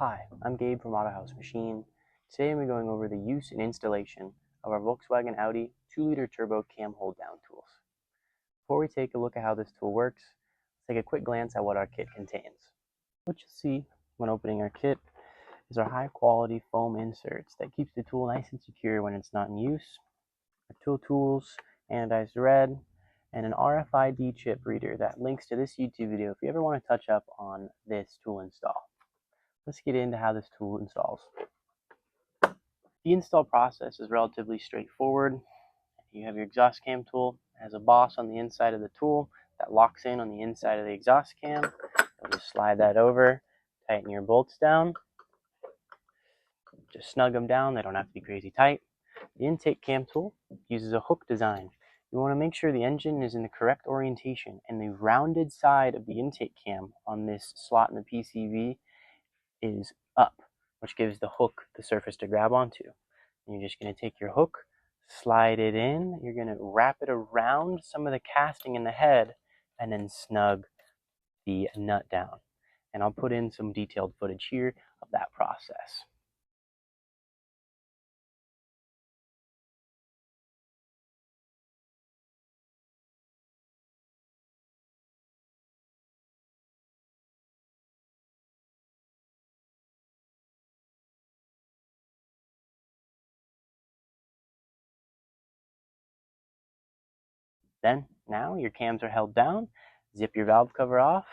Hi, I'm Gabe from Autohaus Machine. Today I'm going over the use and installation of our Volkswagen Audi 2-liter turbo cam hold down tools. Before we take a look at how this tool works, let's take a quick glance at what our kit contains. What you'll see when opening our kit is our high quality foam inserts that keeps the tool nice and secure when it's not in use, our tool tools, anodized red, and an RFID chip reader that links to this YouTube video if you ever want to touch up on this tool install. Let's get into how this tool installs. The install process is relatively straightforward. You have your exhaust cam tool. It has a boss on the inside of the tool that locks in on the inside of the exhaust cam. You'll just slide that over, tighten your bolts down. Just snug them down, they don't have to be crazy tight. The intake cam tool uses a hook design. You want to make sure the engine is in the correct orientation and the rounded side of the intake cam on this slot in the PCV is up, which gives the hook the surface to grab onto. And you're just going to take your hook, slide it in, you're going to wrap it around some of the casting in the head, and then snug the nut down. And I'll put in some detailed footage here of that process. Now your cams are held down, zip your valve cover off,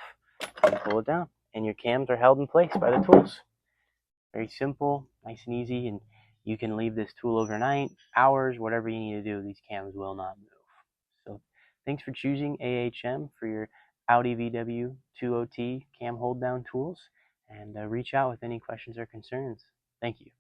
and pull it down. And your cams are held in place by the tools. Very simple, nice and easy, and you can leave this tool overnight, hours, whatever you need to do. These cams will not move. So thanks for choosing AHM for your Audi VW 2.0T cam hold down tools, and reach out with any questions or concerns. Thank you.